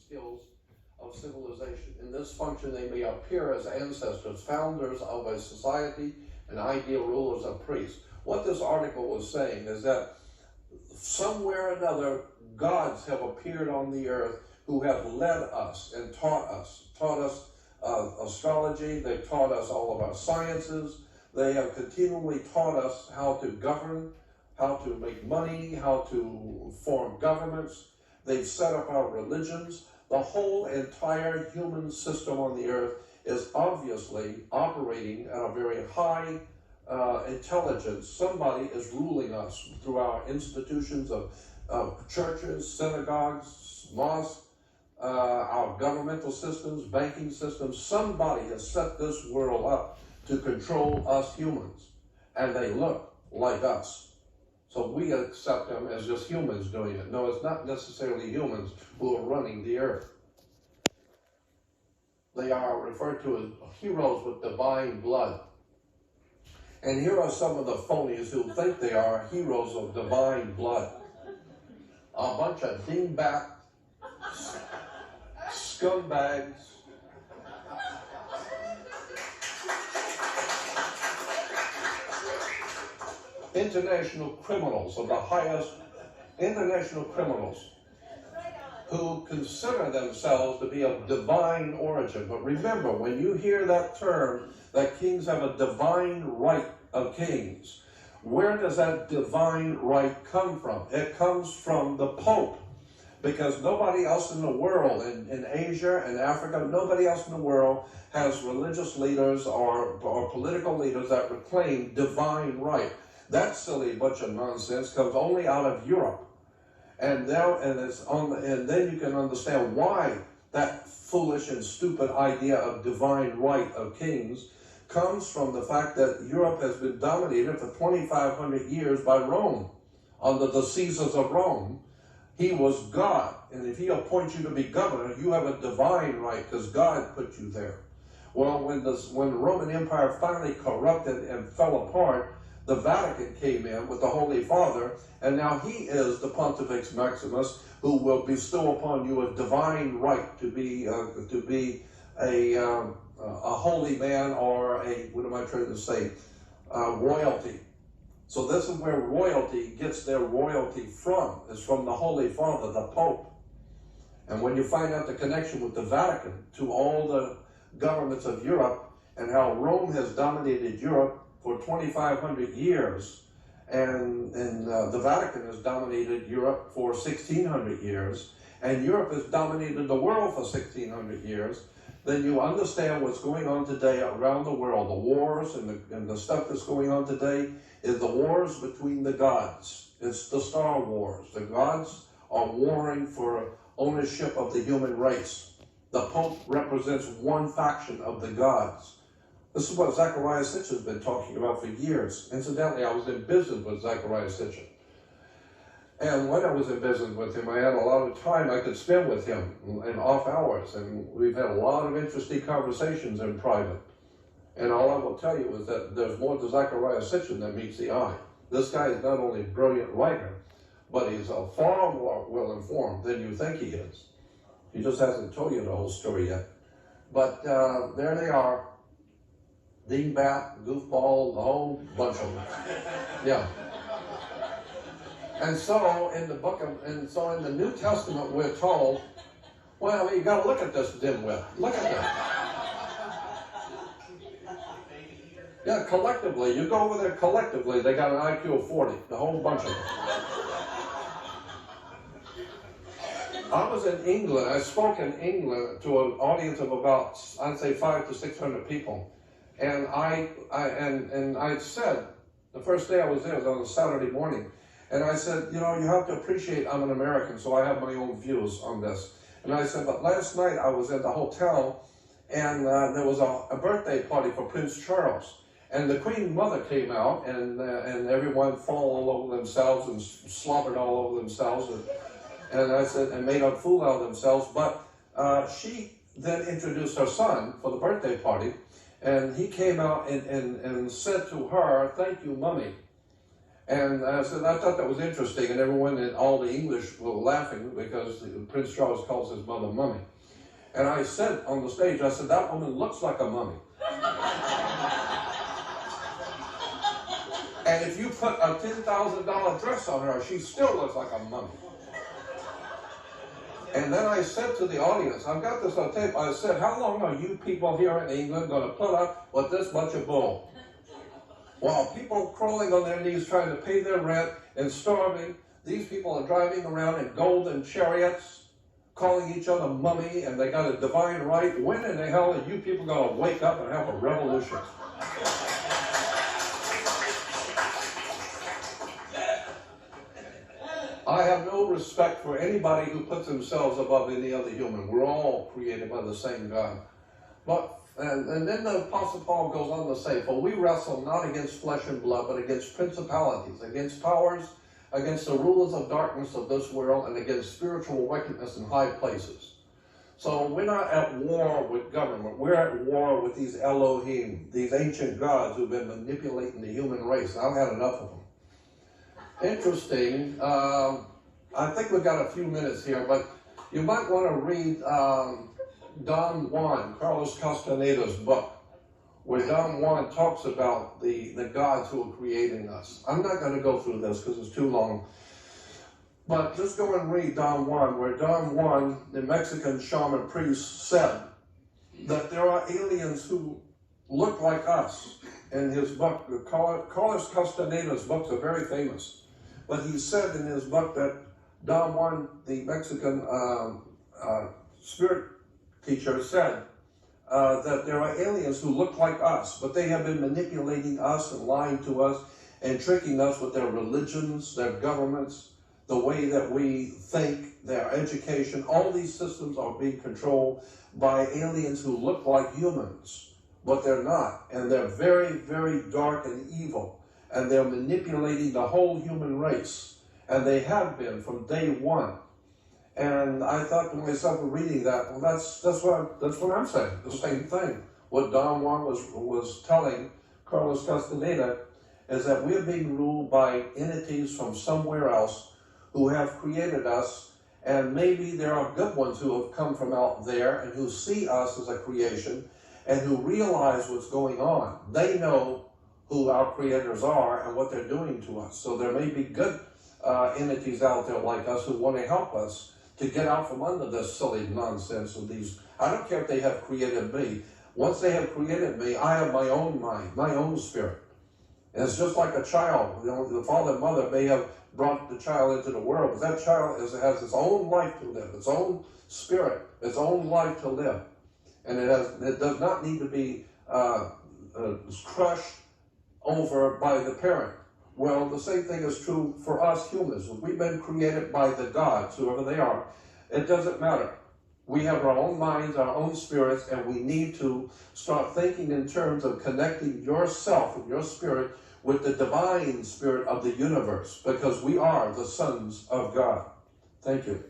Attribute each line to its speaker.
Speaker 1: skills of civilization. In this function, they may appear as ancestors, founders of a society, and ideal rulers of priests. What this article was saying is that somewhere or another, gods have appeared on the earth who have led us and taught us astrology, they've taught us all of our sciences, they have continually taught us how to govern, how to make money, how to form governments. They've set up our religions. The whole entire human system on the earth is obviously operating at a very high intelligence. Somebody is ruling us through our institutions of churches, synagogues, mosques, our governmental systems, banking systems. Somebody has set this world up to control us humans, and they look like us. So we accept them as just humans doing it. No, it's not necessarily humans who are running the earth. They are referred to as heroes with divine blood. And here are some of the phonies who think they are heroes of divine blood. A bunch of dingbat, scumbags, international criminals of the highest, international criminals who consider themselves to be of divine origin. But remember, when you hear that term, that kings have a divine right of kings, where does that divine right come from? It comes from the Pope, because nobody else in the world, in Asia and Africa, nobody else in the world has religious leaders or political leaders that reclaim divine right. That silly bunch of nonsense comes only out of Europe. And then you can understand why that foolish and stupid idea of divine right of kings comes from the fact that Europe has been dominated for 2,500 years by Rome. Under the Caesars of Rome, he was God. And if he appoints you to be governor, you have a divine right because God put you there. Well, when the Roman Empire finally corrupted and fell apart, the Vatican came in with the Holy Father, and now he is the Pontifex Maximus, who will bestow upon you a divine right to be a holy man, or what am I trying to say, royalty. So this is where royalty gets their royalty from. It's from the Holy Father, the Pope. And when you find out the connection with the Vatican to all the governments of Europe, and how Rome has dominated Europe for 2,500 years, and the Vatican has dominated Europe for 1,600 years, and Europe has dominated the world for 1,600 years, then you understand what's going on today around the world. The wars and the stuff that's going on today is the wars between the gods. It's the Star Wars. The gods are warring for ownership of the human race. The Pope represents one faction of the gods. This is what Zecharia Sitchin has been talking about for years. Incidentally, I was in business with Zecharia Sitchin. And when I was in business with him, I had a lot of time I could spend with him in off hours. And we've had a lot of interesting conversations in private. And all I will tell you is that there's more to Zecharia Sitchin than meets the eye. This guy is not only a brilliant writer, but he's far more well-informed than you think he is. He just hasn't told you the whole story yet. But there they are. Dingbat, goofball, the whole bunch of them. Yeah. And so in the New Testament we're told, well, you got to look at this dimwit. Look at that. Yeah, collectively, you go over there collectively, they got an IQ of 40, the whole bunch of them. I was in England. I spoke in England to an audience of about, I'd say, 500 to 600 people. And I said, the first day I was there was on a Saturday morning, and I said, you know, you have to appreciate I'm an American, so I have my own views on this. And I said, but last night I was at the hotel, and there was a birthday party for Prince Charles. And the Queen Mother came out, and everyone fell all over themselves and slobbered all over themselves. And I said, and made a fool out of themselves. But she then introduced her son for the birthday party. And he came out and said to her, thank you, Mummy. And I said, I thought that was interesting, and everyone in all the English were laughing because Prince Charles calls his mother Mummy. And I said on the stage, I said, that woman looks like a mummy. And if you put a $10,000 dress on her, she still looks like a mummy. And then I said to the audience, I've got this on tape, I said, how long are you people here in England going to put up with this bunch of bull? While people crawling on their knees trying to pay their rent and starving, these people are driving around in golden chariots, calling each other mummy, and they got a divine right. When in the hell are you people going to wake up and have a revolution? I have no respect for anybody who puts themselves above any other human. We're all created by the same God. And then the Apostle Paul goes on to say, for we wrestle not against flesh and blood, but against principalities, against powers, against the rulers of darkness of this world, and against spiritual wickedness in high places. So we're not at war with government. We're at war with these Elohim, these ancient gods who've been manipulating the human race. I've had enough of them. Interesting. I think we've got a few minutes here, but you might want to read Don Juan, Carlos Castaneda's book, where Don Juan talks about the gods who are creating us. I'm not going to go through this because it's too long, but just go and read Don Juan, where Don Juan, the Mexican shaman priest, said that there are aliens who look like us. In his book, Carlos Castaneda's books are very famous. But he said in his book that Don Juan, the Mexican spirit teacher, said that there are aliens who look like us, but they have been manipulating us and lying to us and tricking us with their religions, their governments, the way that we think, their education. All these systems are being controlled by aliens who look like humans, but they're not. And they're very, very dark and evil. And they're manipulating the whole human race. And they have been from day one. And I thought to myself, reading that, well, that's what I'm saying, the same thing. What Don Juan was telling Carlos Castaneda is that we're being ruled by entities from somewhere else who have created us, and maybe there are good ones who have come from out there and who see us as a creation and who realize what's going on. They know who our creators are and what they're doing to us. So there may be good entities out there like us who want to help us to get out from under this silly nonsense of these. I don't care if they have created me. Once they have created me, I have my own mind, my own spirit. And it's just like a child. You know, the father and mother may have brought the child into the world, but that child has its own life to live, its own spirit, its own life to live. And it does not need to be crushed over by the parent. Well, the same thing is true for us humans. We've been created by the gods, whoever they are. It doesn't matter. We have our own minds, our own spirits, and we need to start thinking in terms of connecting yourself and your spirit with the divine spirit of the universe, because we are the sons of God. Thank you.